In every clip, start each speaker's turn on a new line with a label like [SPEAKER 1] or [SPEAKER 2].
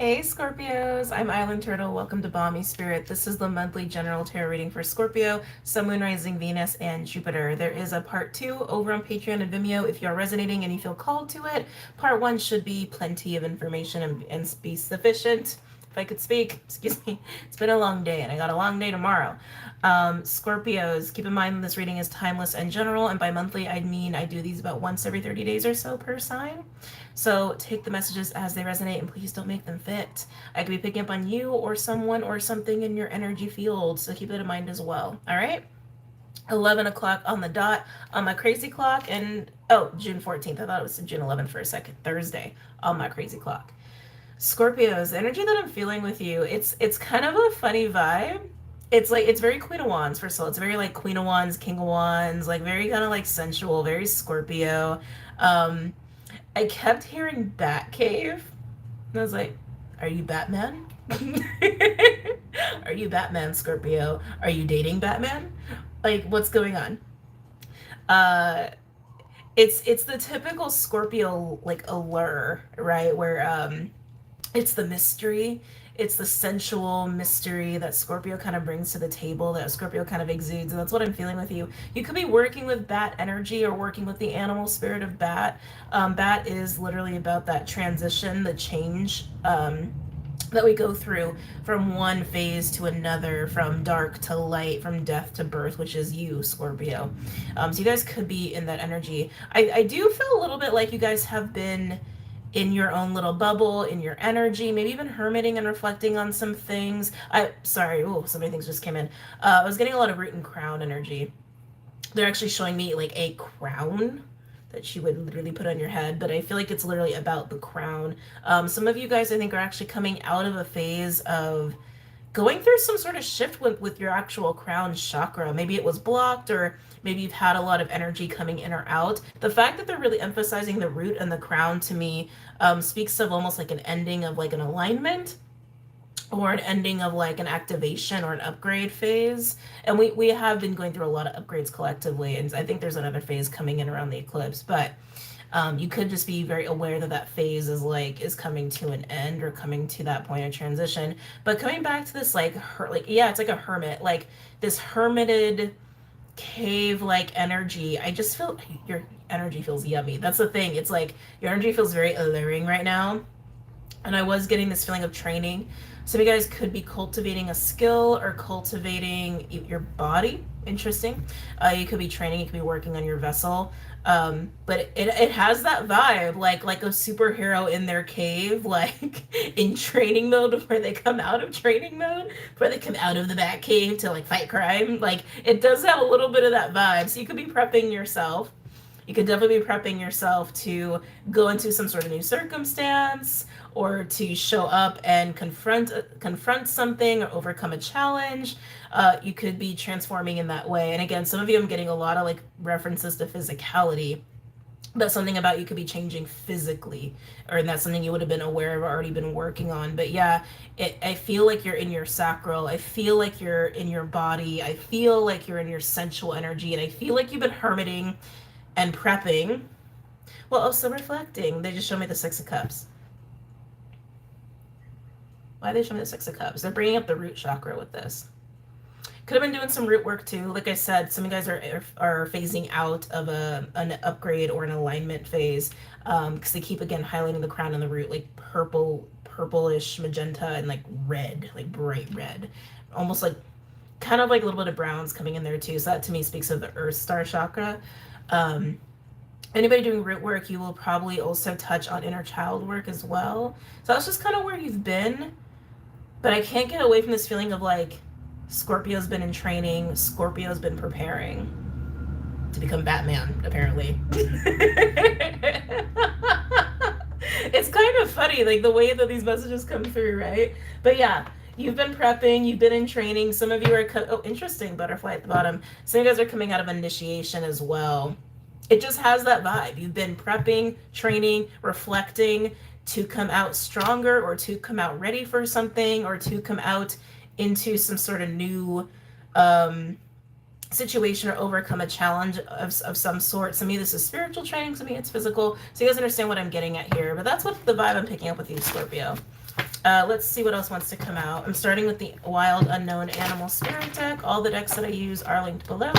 [SPEAKER 1] Hey Scorpios, I'm Island Turtle. Welcome to BOMISpirit. This is the monthly general tarot reading for Scorpio, Sun, Moon, Rising, Venus, and Jupiter. There is a part 2 over on Patreon and Vimeo if you're resonating and you feel called to it. Part 1 should be plenty of information and be sufficient. If I could speak, excuse me. It's been a long day and I got a long day tomorrow. Scorpios, keep in mind this reading is timeless and general, and by monthly I mean I do these about once every 30 days or so per sign. So take the messages as they resonate and please don't make them fit. I could be picking up on you or someone or something in your energy field, so keep that in mind as well. All right? 11 o'clock on the dot on my crazy clock, and June 14th. I thought it was June 11th for a second. Thursday on my crazy clock. Scorpios, the energy that I'm feeling with you, it's kind of a funny vibe. It's very Queen of Wands, first of all. It's very like Queen of Wands, King of Wands, like very kind of like sensual, very Scorpio. I kept hearing Bat Cave. And I was like, are you Batman? Are you Batman, Scorpio? Are you dating Batman? Like, what's going on? It's the typical Scorpio like allure, right? Where it's the mystery. It's the sensual mystery that Scorpio kind of brings to the table, that Scorpio kind of exudes, and that's what I'm feeling with you. You could be working with bat energy or working with the animal spirit of bat. Bat is literally about that transition, the change that we go through from one phase to another, from dark to light, from death to birth, which is you, Scorpio. So you guys could be in that energy. I do feel a little bit like you guys have been in your own little bubble, in your energy, maybe even hermiting and reflecting on some things. Sorry, so many things just came in. I was getting a lot of root and crown energy. They're actually showing me like a crown that you would literally put on your head, but I feel like it's literally about the crown. Some of you guys, I think, are actually coming out of a phase of going through some sort of shift with your actual crown chakra. Maybe it was blocked, or maybe you've had a lot of energy coming in or out. The fact that they're really emphasizing the root and the crown to me speaks of almost like an ending of like an alignment, or an ending of like an activation or an upgrade phase. And we have been going through a lot of upgrades collectively, and I think there's another phase coming in around the eclipse, but you could just be very aware that that phase is coming to an end, or coming to that point of transition. But coming back to this it's like a hermit, like this hermited cave like energy. I just feel your energy feels yummy. That's the thing. It's like your energy feels very alluring right now. And I was getting this feeling of training. Some of you guys could be cultivating a skill or cultivating your body. Interesting. You could be training, you could be working on your vessel. But it has that vibe, like a superhero in their cave, like in training mode, before they come out of training mode, before they come out of the bat cave to like fight crime. Like it does have a little bit of that vibe. So you could be prepping yourself. You could definitely be prepping yourself to go into some sort of new circumstance, or to show up and confront something, or overcome a challenge. You could be transforming in that way. And again, some of you, I'm getting a lot of like references to physicality. That's something about you could be changing physically, or that's something you would have been aware of or already been working on. But yeah, I feel like you're in your sacral. I feel like you're in your body. I feel like you're in your sensual energy. And I feel like you've been hermiting and prepping, while also reflecting. They just show me the Six of Cups. Why they show me the Six of Cups? They're bringing up the root chakra with this. Could have been doing some root work too. Like I said, some of you guys are phasing out of an upgrade or an alignment phase, because they keep again highlighting the crown and the root, like purplish magenta, and like red, like bright red, almost like kind of like a little bit of browns coming in there too. So that to me speaks of the Earth Star chakra. Anybody doing root work, you will probably also touch on inner child work as well. So that's just kind of where you've been. But I can't get away from this feeling of like Scorpio's been in training, Scorpio's been preparing to become Batman, apparently. It's kind of funny, like the way that these messages come through, right? But yeah, you've been prepping, you've been in training. Some of you are, interesting, butterfly at the bottom. Some of you guys are coming out of initiation as well. It just has that vibe. You've been prepping, training, reflecting to come out stronger, or to come out ready for something, or to come out into some sort of new situation, or overcome a challenge of some sort. Some of you, this is spiritual training, some of you it's physical. So you guys understand what I'm getting at here. But that's what the vibe I'm picking up with you, Scorpio. Let's see what else wants to come out. I'm starting with the Wild Unknown Animal Spirit deck. All the decks that I use are linked below.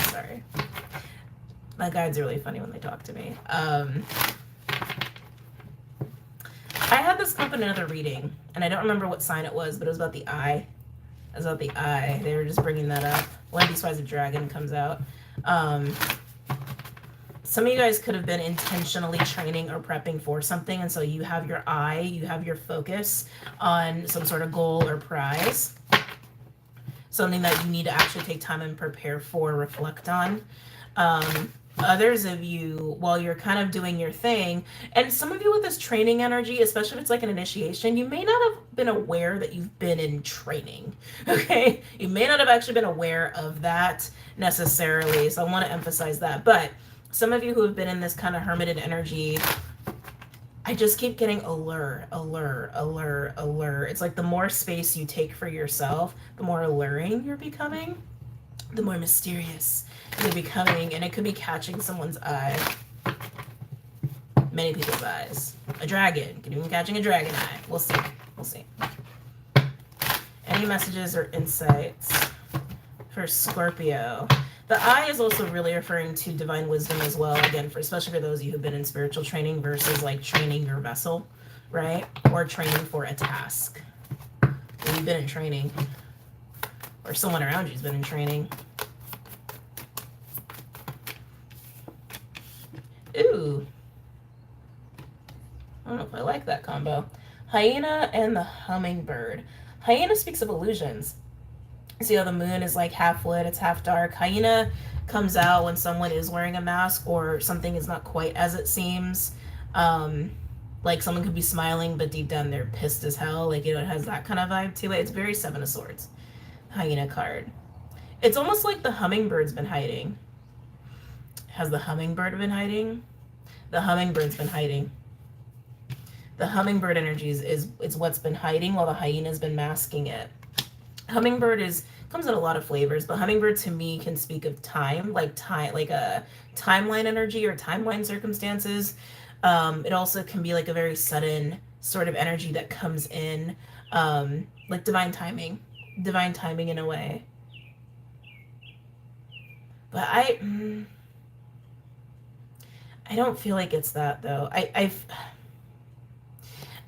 [SPEAKER 1] Sorry. My guides are really funny when they talk to me. I had this come up in another reading, and I don't remember what sign it was, but it was about the eye. It was about the eye. They were just bringing that up. Wouldn't be surprised if Dragon comes out. Some of you guys could have been intentionally training or prepping for something, and so you have your eye, you have your focus on some sort of goal or prize. Something that you need to actually take time and prepare for, reflect on. Others of you, while you're kind of doing your thing, and some of you with this training energy, especially if it's like an initiation, you may not have been aware that you've been in training, okay? You may not have actually been aware of that necessarily, so I want to emphasize that. But some of you who have been in this kind of hermited energy, I just keep getting allure. It's like the more space you take for yourself, the more alluring you're becoming, the more mysterious you're becoming, and it could be catching someone's eye. Many people's eyes. A dragon. Could even be catching a dragon eye. We'll see. We'll see. Any messages or insights for Scorpio? The eye is also really referring to divine wisdom as well, again, for especially for those of you who've been in spiritual training versus like training your vessel, right? Or training for a task. If you've been in training, or someone around you's been in training. Ooh. I don't know if I like that combo. Hyena and the hummingbird. Hyena speaks of illusions. See how the moon is like half lit, it's half dark. Hyena comes out when someone is wearing a mask or something is not quite as it seems. Like someone could be smiling, but deep down they're pissed as hell. Like, you know, it has that kind of vibe to it. It's very Seven of Swords. Hyena card. It's almost like the hummingbird's been hiding. Has the hummingbird been hiding? The hummingbird's been hiding. The hummingbird energy is what's been hiding while the hyena's been masking it. Hummingbird comes in a lot of flavors, but hummingbird to me can speak of time, like a timeline energy or timeline circumstances. It also can be like a very sudden sort of energy that comes in, like divine timing in a way. But I don't feel like it's that though. I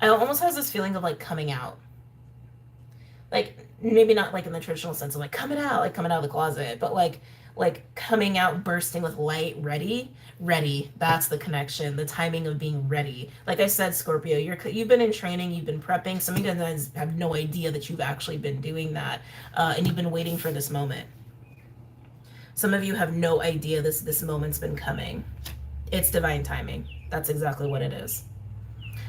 [SPEAKER 1] almost has this feeling of like coming out. Like maybe not like in the traditional sense of like coming out of the closet, but like coming out, bursting with light, ready. That's the connection, the timing of being ready. Like I said, Scorpio, you've been in training, you've been prepping. Some of you guys have no idea that you've actually been doing that, and you've been waiting for this moment. Some of you have no idea this moment's been coming. It's divine timing. That's exactly what it is.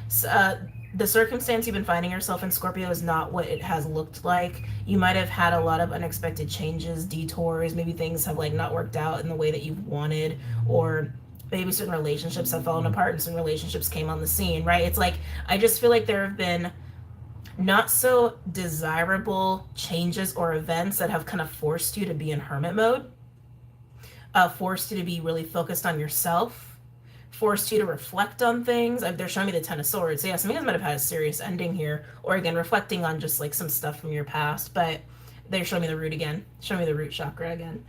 [SPEAKER 1] So, the circumstance you've been finding yourself in, Scorpio, is not what it has looked like. You might have had a lot of unexpected changes, detours, maybe things have like not worked out in the way that you've wanted, or maybe certain relationships have fallen apart and some relationships came on the scene, right? It's like, I just feel like there have been not so desirable changes or events that have kind of forced you to be in hermit mode, forced you to be really focused on yourself, forced you to reflect on things. They're showing me the Ten of Swords. So yeah, some of you guys might have had a serious ending here, or again, reflecting on just like some stuff from your past, but they're showing me the root again. Show me the root chakra again.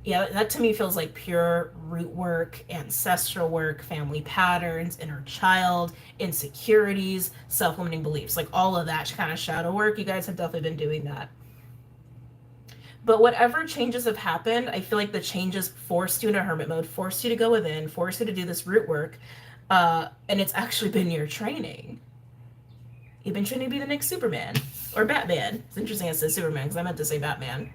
[SPEAKER 1] Yeah, that to me feels like pure root work, ancestral work, family patterns, inner child, insecurities, self-limiting beliefs, like all of that kind of shadow work. You guys have definitely been doing that. But whatever changes have happened, I feel like the changes forced you into hermit mode, forced you to go within, forced you to do this root work, and it's actually been your training. You've been training to be the next Superman or Batman. It's interesting I said Superman because I meant to say Batman.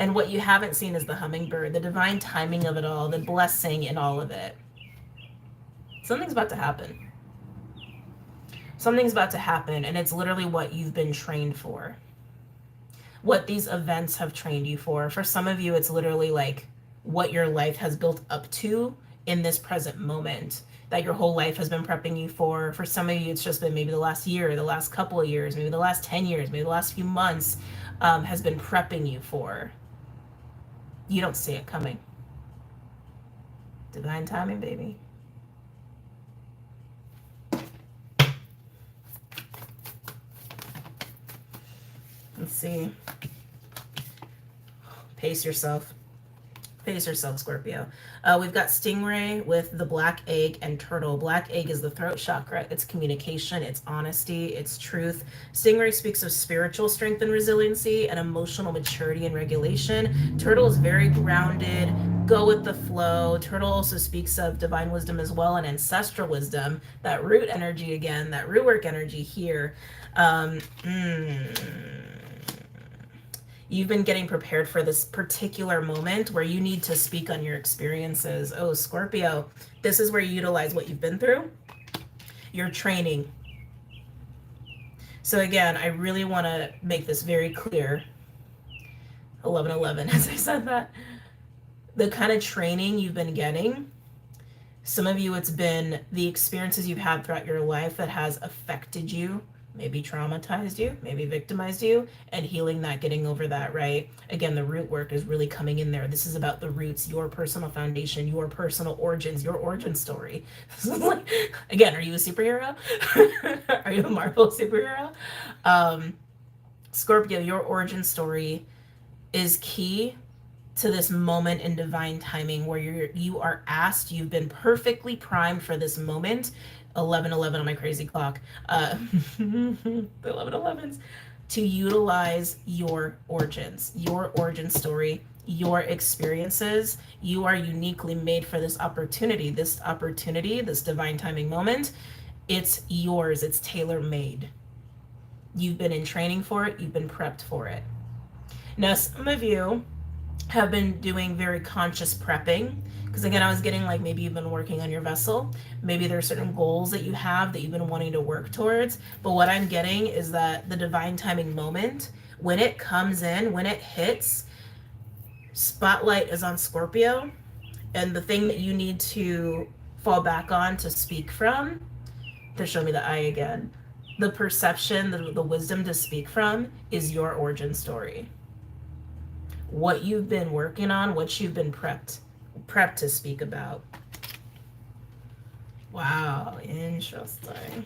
[SPEAKER 1] And what you haven't seen is the hummingbird, the divine timing of it all, the blessing in all of it. Something's about to happen. Something's about to happen, and it's literally what you've been trained for. What these events have trained you for. For some of you, it's literally like what your life has built up to in this present moment that your whole life has been prepping you for. For some of you, it's just been maybe the last year, the last couple of years, maybe the last 10 years, maybe the last few months, has been prepping you for. You don't see it coming. Divine timing, baby. Let's see. Pace yourself. Pace yourself, Scorpio. We've got Stingray with the Black Egg and Turtle. Black Egg is the throat chakra. It's communication, it's honesty, it's truth. Stingray speaks of spiritual strength and resiliency and emotional maturity and regulation. Turtle is very grounded, go with the flow. Turtle also speaks of divine wisdom as well and ancestral wisdom. That root energy again, that root work energy here. You've been getting prepared for this particular moment where you need to speak on your experiences. Oh, Scorpio, this is where you utilize what you've been through, your training. So again, I really want to make this very clear. 1111, as I said that. The kind of training you've been getting, some of you, it's been the experiences you've had throughout your life that has affected you, maybe traumatized you, maybe victimized you, and healing that, getting over that, right? Again, the root work is really coming in there. This is about the roots, your personal foundation, your personal origins, your origin story. Again, are you a superhero? Are you a Marvel superhero? Scorpio, your origin story is key to this moment in divine timing where you are asked, you've been perfectly primed for this moment. 11:11 on my crazy clock. The 11:11s, to utilize your origins, your origin story, your experiences. You are uniquely made for this opportunity, this divine timing moment. It's yours. It's tailor-made. You've been in training for it. You've been prepped for it. Now, some of you have been doing very conscious prepping, because again, I was getting like maybe you've been working on your vessel, maybe there are certain goals that you have that you've been wanting to work towards, but what I'm getting is that the divine timing moment, when it comes in, when it hits, spotlight is on Scorpio, and the thing that you need to fall back on to speak from, to show me the eye again, the perception, the wisdom to speak from is your origin story. What you've been working on, what you've been prepped to speak about. Wow, interesting.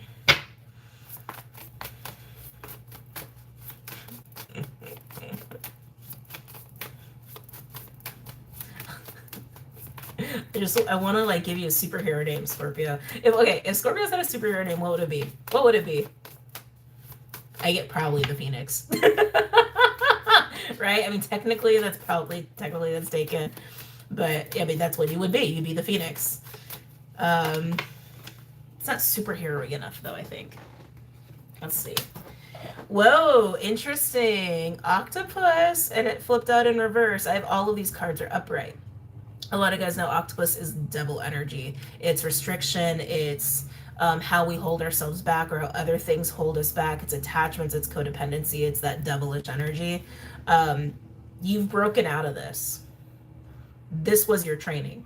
[SPEAKER 1] I want to like give you a superhero name, Scorpio. If Scorpio's had a superhero name, what would it be? What would it be? I get probably the Phoenix. Right? I mean, technically that's taken. But I mean, that's what you would be. You'd be the Phoenix. It's not superhero-y enough, though, I think. Let's see. Whoa, interesting. Octopus, and it flipped out in reverse. I have all of these cards are upright. A lot of guys know octopus is devil energy. It's restriction. It's how we hold ourselves back or how other things hold us back. It's attachments. It's codependency. It's that devilish energy. You've broken out of this. This was your training.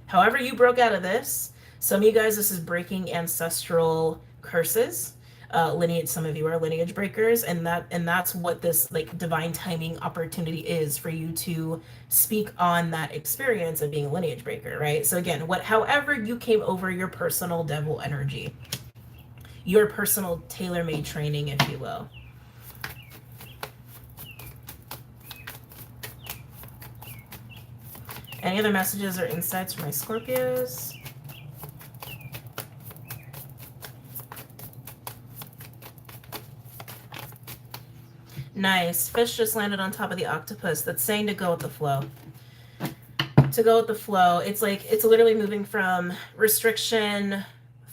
[SPEAKER 1] However you broke out of this, some of you guys, this is breaking ancestral curses. Lineage, some of you are lineage breakers, and that's what this like divine timing opportunity is for you to speak on that experience of being a lineage breaker, right? So again, however you came over your personal devil energy, your personal tailor-made training, if you will. Any other messages or insights for my Scorpios? Nice. Fish just landed on top of the octopus. That's saying to go with the flow. To go with the flow. It's like, it's literally moving from restriction,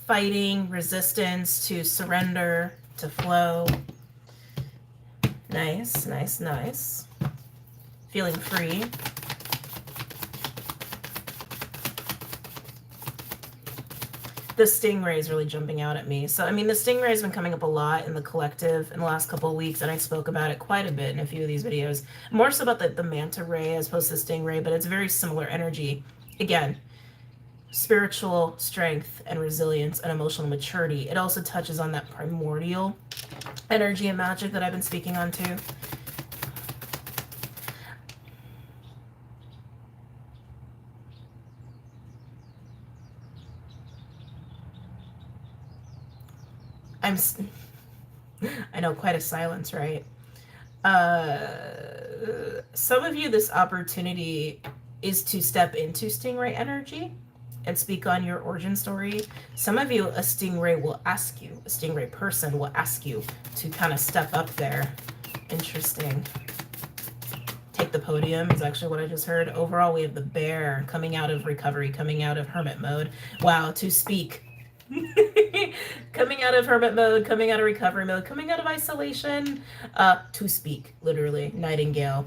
[SPEAKER 1] fighting, resistance, to surrender, to flow. Nice, nice, nice. Feeling free. The stingray is really jumping out at me. So, I mean, the stingray has been coming up a lot in the collective in the last couple of weeks, and I spoke about it quite a bit in a few of these videos. More so about the manta ray as opposed to the stingray, but it's very similar energy. Again, spiritual strength and resilience and emotional maturity. It also touches on that primordial energy and magic that I've been speaking on too. I know, quite a silence, right? Some of you, this opportunity is to step into stingray energy and speak on your origin story. Some of you, a stingray will ask you, a stingray person will ask you to kind of step up there. Interesting. Take the podium is actually what I just heard. Overall, we have the bear coming out of recovery, coming out of hermit mode. Wow, to speak. Coming out of hermit mode, coming out of recovery mode, coming out of isolation, to speak, literally, nightingale.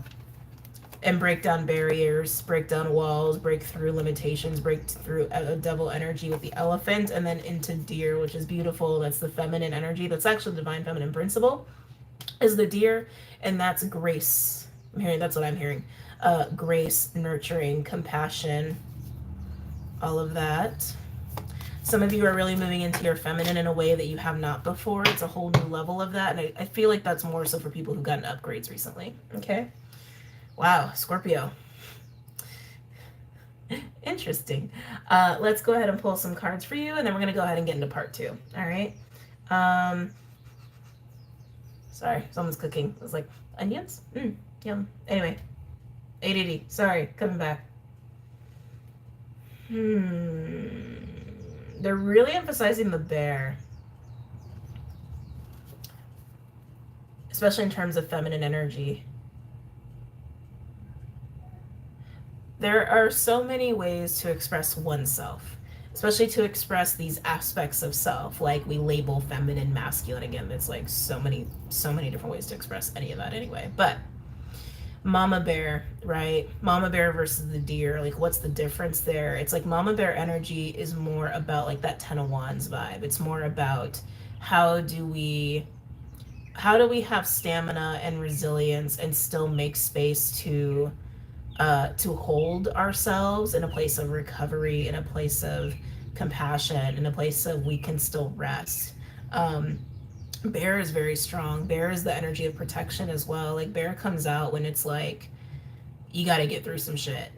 [SPEAKER 1] And break down barriers, break down walls, break through limitations, break through a devil energy with the elephant, and then into deer, which is beautiful. That's the feminine energy. That's actually the divine feminine principle, is the deer, and that's grace. I'm hearing, that's what I'm hearing. Grace, nurturing, compassion, all of that. Some of you are really moving into your feminine in a way that you have not before. It's a whole new level of that, and I feel like that's more so for people who've gotten upgrades recently. Okay? Wow, Scorpio. Interesting. Let's go ahead and pull some cards for you, and then we're going to go ahead and get into part 2. All right? Sorry, someone's cooking. It was like, onions? Yum. Anyway, ADD. Sorry, coming back. They're really emphasizing the bear. Especially in terms of feminine energy. There are so many ways to express oneself, especially to express these aspects of self, like we label feminine, masculine. Again, there's like so many different ways to express any of that anyway. But mama bear, right? Mama bear versus the deer, like what's the difference there? It's like mama bear energy is more about like that 10 of wands vibe. It's more about how do we have stamina and resilience and still make space to hold ourselves in a place of recovery, in a place of compassion, in a place of we can still rest. Bear is very strong. Bear is the energy of protection as well. Like bear comes out when it's like you got to get through some shit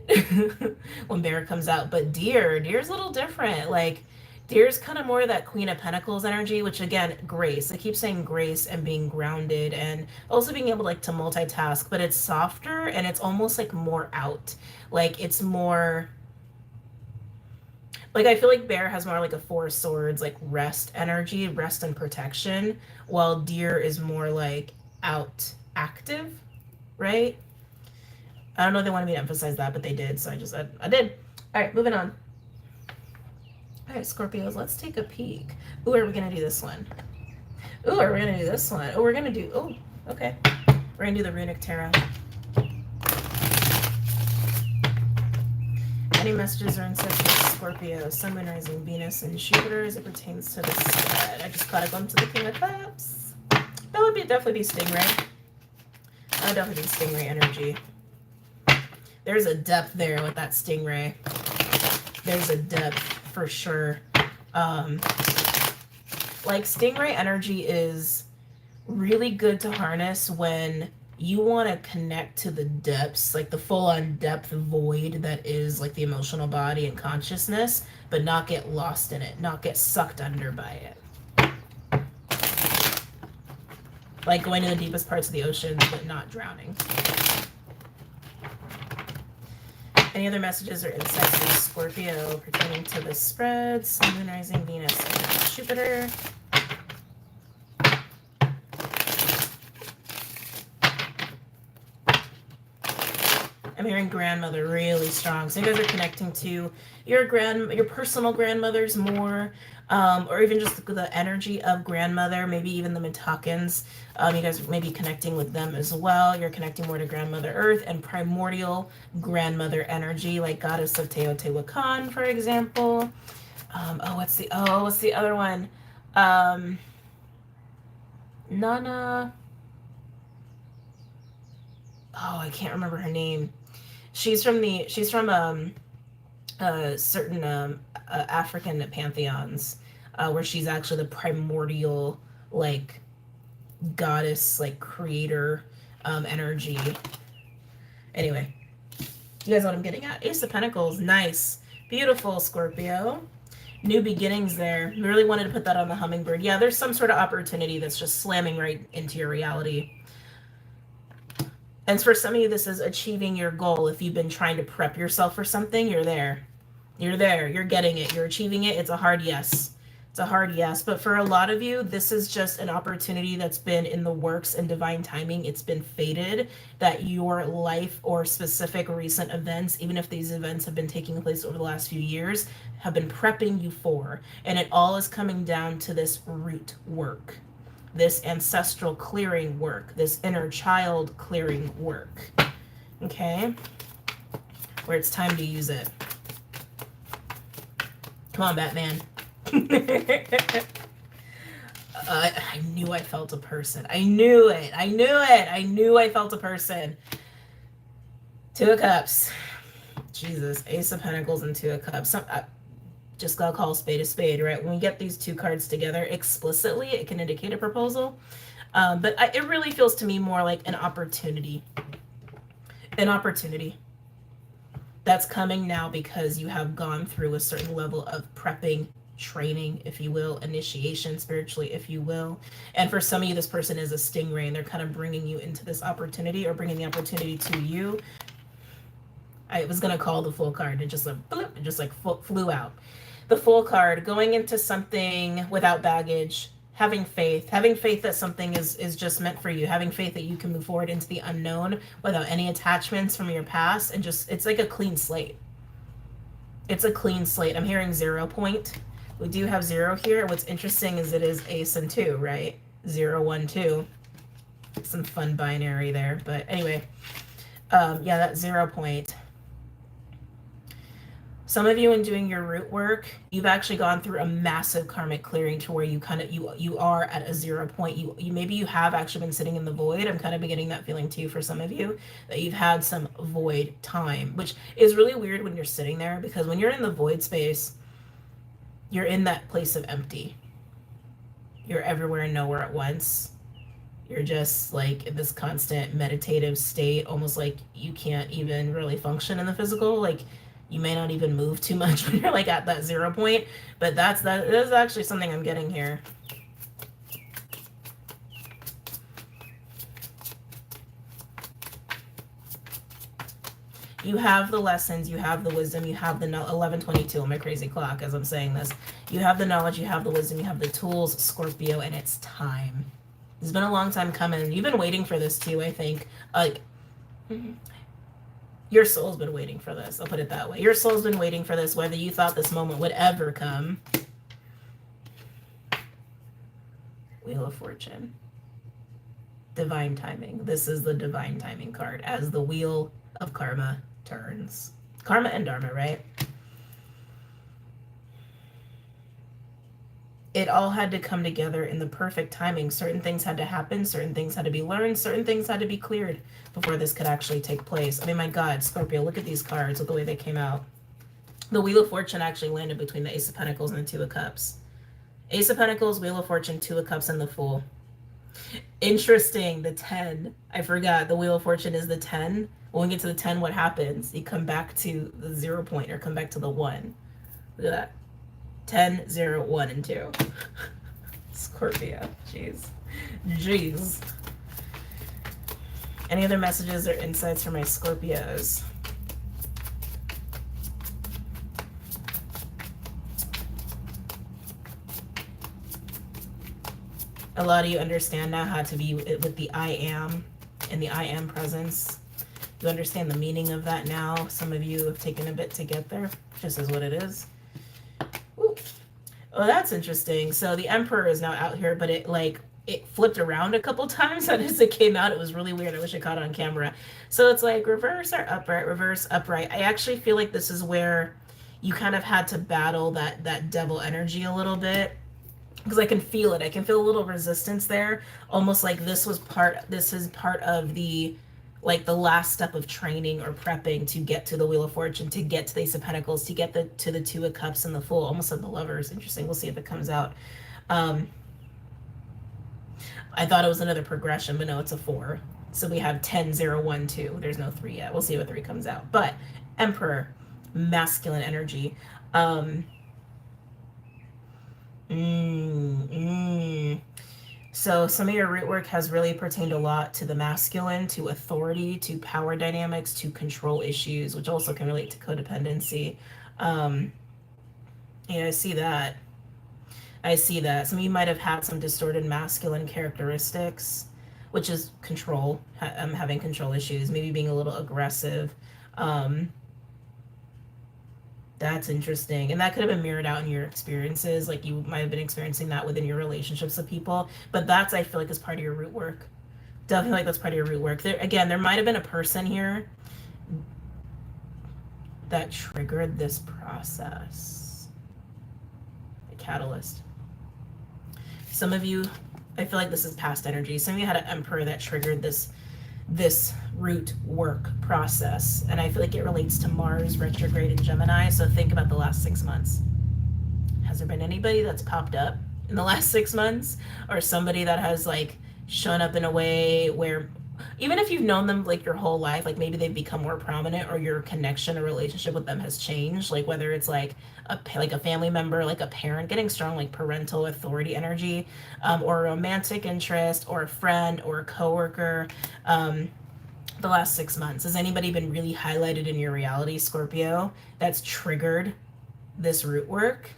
[SPEAKER 1] when bear comes out. But deer's a little different. Like deer's kind of more of that Queen of Pentacles energy, which again, grace. I keep saying grace and being grounded and also being able like to multitask, but it's softer and it's almost like more out. Like it's more like I feel like bear has more like a 4 of swords, like rest energy, rest and protection, while deer is more like out, active, right? I don't know if they wanted me to emphasize that, but they did, so I just said I did. All right, moving on. All right, Scorpios, let's take a peek. Ooh, are we gonna do this one? Ooh, are we gonna do this one? Oh, we're gonna do, oh, okay. We're gonna do the runic tarot. Any messages or ancestral Scorpio, Sun, Moon, Rising, Venus, and Jupiter as it pertains to this spread? I just caught a glimpse of the King of Cups. That would definitely be Stingray. That would definitely be Stingray energy. There's a depth there with that Stingray. There's a depth for sure. Like Stingray energy is really good to harness when you want to connect to the depths, like the full-on depth void that is like the emotional body and consciousness, but not get lost in it, not get sucked under by it. Like going to the deepest parts of the ocean, but not drowning. Any other messages or insights for Scorpio pertaining to the spread? Sun, Moon, Rising, Venus, and Jupiter. I'm hearing grandmother really strong. So you guys are connecting to your personal grandmothers more, or even just the energy of grandmother, maybe even the Mitakans. You guys may be connecting with them as well. You're connecting more to Grandmother Earth and primordial grandmother energy, like Goddess of Teotihuacan, for example. What's the other one? Nana. Oh, I can't remember her name. She's from a certain African pantheons, where she's actually the primordial, like, goddess, like, creator energy. Anyway, you guys know what I'm getting at. Ace of Pentacles, nice. Beautiful, Scorpio. New beginnings there. We really wanted to put that on the hummingbird. Yeah, there's some sort of opportunity that's just slamming right into your reality. And for some of you, this is achieving your goal. If you've been trying to prep yourself for something, you're there. You're there. You're getting it. You're achieving it. It's a hard yes. It's a hard yes. But for a lot of you, this is just an opportunity that's been in the works and divine timing. It's been fated that your life or specific recent events, even if these events have been taking place over the last few years, have been prepping you for. And it all is coming down to this root work, this ancestral clearing work, this inner child clearing work. Okay? Where it's time to use it. Come on, Batman. I knew I felt a person. I knew it. I knew it. I knew I felt a person. Two of Cups. Jesus. Ace of Pentacles and Two of Cups. Just gotta call a spade, right? When we get these two cards together explicitly, it can indicate a proposal. But it really feels to me more like an opportunity. An opportunity that's coming now because you have gone through a certain level of prepping, training, if you will, initiation spiritually, if you will. And for some of you, this person is a stingray and they're kind of bringing you into this opportunity or bringing the opportunity to you. I was going to call the Fool card. It just like, bloop, it just like flew out. The Fool card, going into something without baggage, having faith that something is just meant for you, having faith that you can move forward into the unknown without any attachments from your past, and just, it's like a clean slate. It's a clean slate. I'm hearing 0 point. We do have 0 here. What's interesting is it is ace and 2, right? 0, 1, 2. Some fun binary there. But anyway, yeah, that 0 point. Some of you in doing your root work, you've actually gone through a massive karmic clearing to where you kind of, you are at a 0 point. You maybe you have actually been sitting in the void. I'm kind of getting that feeling too for some of you, that you've had some void time, which is really weird when you're sitting there, because when you're in the void space, you're in that place of empty. You're everywhere and nowhere at once. You're just like in this constant meditative state, almost like you can't even really function in the physical. Like, you may not even move too much when you're like at that 0 point, but that's actually something I'm getting here. You have the lessons, you have the wisdom, you have the 11:22 on my crazy clock as I'm saying this. You have the knowledge, you have the wisdom, you have the tools, Scorpio, and it's time. It's been a long time coming. You've been waiting for this too, I think. Like, your soul's been waiting for this. I'll put it that way. Your soul's been waiting for this, whether you thought this moment would ever come. Wheel of Fortune. Divine timing. This is the divine timing card as the wheel of karma turns. Karma and dharma, right? It all had to come together in the perfect timing. Certain things had to happen. Certain things had to be learned. Certain things had to be cleared before this could actually take place. I mean, my God, Scorpio, look at these cards, look the way they came out. The Wheel of Fortune actually landed between the Ace of Pentacles and the Two of Cups. Ace of Pentacles, Wheel of Fortune, Two of Cups, and the Fool. Interesting, the 10. I forgot, the Wheel of Fortune is the 10. When we get to the 10, what happens? You come back to the 0 point or come back to the 1. Look at that. 10, 0, 1, and 2. Scorpio. Jeez. Jeez. Any other messages or insights for my Scorpios? A lot of you understand now how to be with the I am and the I am presence. You understand the meaning of that now. Some of you have taken a bit to get there. Just is what it is. Ooh. Oh, that's interesting. So the Emperor is now out here, but it flipped around a couple times, and as it came out, it was really weird. I wish I caught it on camera. So it's like reverse or upright, reverse, upright. I actually feel like this is where you kind of had to battle that devil energy a little bit, because I can feel it. I can feel a little resistance there, almost like this is part of the like the last step of training or prepping to get to the Wheel of Fortune, to get to the Ace of Pentacles, to get to the Two of Cups and the Fool. Almost like the Lovers. Interesting. We'll see if it comes out. I thought it was another progression, but no, it's a 4. So we have 10, 0, 1, 2. There's no 3 yet. We'll see what 3 comes out. But Emperor, masculine energy. So some of your root work has really pertained a lot to the masculine, to authority, to power dynamics, to control issues, which also can relate to codependency. Yeah, I see that. Some of you might have had some distorted masculine characteristics, which is control, having control issues, maybe being a little aggressive. That's interesting. And that could have been mirrored out in your experiences. Like you might have been experiencing that within your relationships with people. But that's, I feel like, is part of your root work. Definitely like that's part of your root work. There might have been a person here that triggered this process. A catalyst. Some of you, I feel like this is past energy. Some of you had an emperor that triggered this root work process, and I feel like it relates to Mars retrograde in Gemini. So think about the last 6 months. Has there been anybody that's popped up in the last 6 months, or somebody that has like shown up in a way where, even if you've known them like your whole life, like maybe they've become more prominent, or your connection or relationship with them has changed, like whether it's like a family member, like a parent, getting strong like parental authority energy, or a romantic interest, or a friend, or a coworker, the last 6 months. Has anybody been really highlighted in your reality, Scorpio, that's triggered this root work?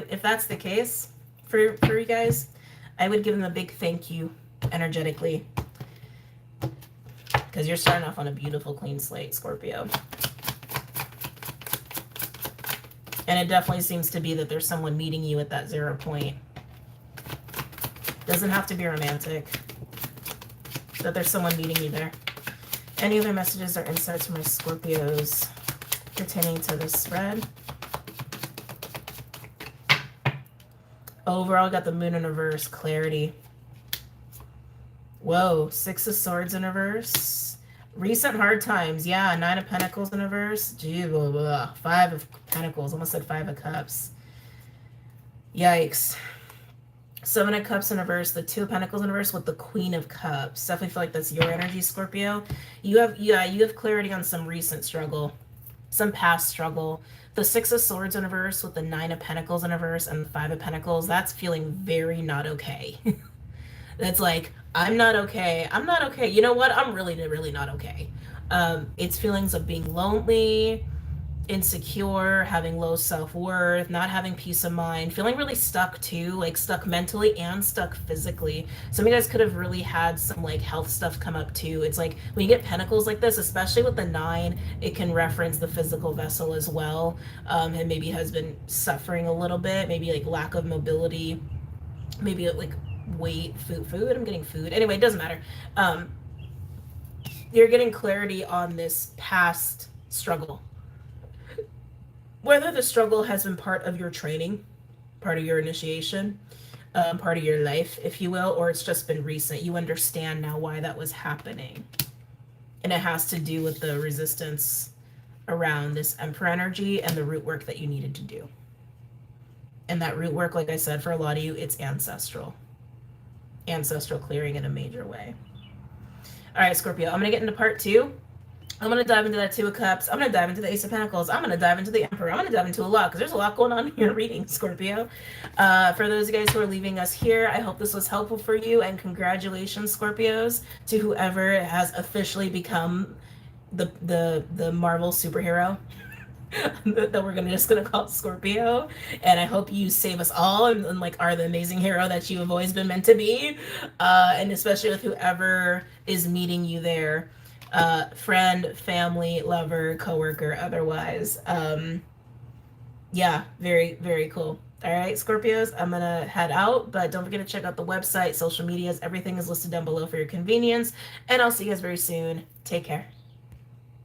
[SPEAKER 1] If that's the case for you guys, I would give them a big thank you energetically, because you're starting off on a beautiful clean slate, Scorpio. And it definitely seems to be that there's someone meeting you at that 0 point. Doesn't have to be romantic, but there's someone meeting you there. Any other messages or insights from my Scorpios pertaining to this spread? Overall, got the Moon in reverse, clarity. Whoa, 6 of Swords in reverse. Recent hard times, yeah. 9 of Pentacles in reverse. Gee, blah, blah. 5 of Pentacles, almost said 5 of Cups. Yikes. 7 of Cups in reverse, the 2 of Pentacles in reverse with the Queen of Cups. Definitely feel like that's your energy, Scorpio. You have clarity on some recent struggle, some past struggle. The 6 of Swords in reverse with the 9 of Pentacles in reverse and the 5 of Pentacles, that's feeling very not okay. That's like, I'm not okay. I'm not okay. You know what? I'm really, really not okay. It's feelings of being lonely, insecure, having low self-worth, not having peace of mind, feeling really stuck too, like stuck mentally and stuck physically. Some of you guys could have really had some like health stuff come up too. It's like when you get pentacles like this, especially with the 9, it can reference the physical vessel as well, and maybe has been suffering a little bit, maybe like lack of mobility, maybe like weight, food. I'm getting food. Anyway, it doesn't matter. You're getting clarity on this past struggle. Whether the struggle has been part of your training, part of your initiation, part of your life, if you will, or it's just been recent. You understand now why that was happening. And it has to do with the resistance around this Emperor energy and the root work that you needed to do. And that root work, like I said, for a lot of you, it's ancestral. Ancestral clearing in a major way. All right, Scorpio, I'm going to get into part 2. I'm going to dive into that 2 of Cups. I'm going to dive into the Ace of Pentacles. I'm going to dive into the Emperor. I'm going to dive into a lot because there's a lot going on in your reading, Scorpio. For those of you guys who are leaving us here, I hope this was helpful for you. And congratulations, Scorpios, to whoever has officially become the Marvel superhero that we're just gonna call Scorpio. And I hope you save us all and like are the amazing hero that you have always been meant to be. And especially with whoever is meeting you there. Friend, family, lover, coworker, otherwise. Yeah, very, very cool. All right, Scorpios, I'm going to head out, but don't forget to check out the website, social medias. Everything is listed down below for your convenience. And I'll see you guys very soon. Take care.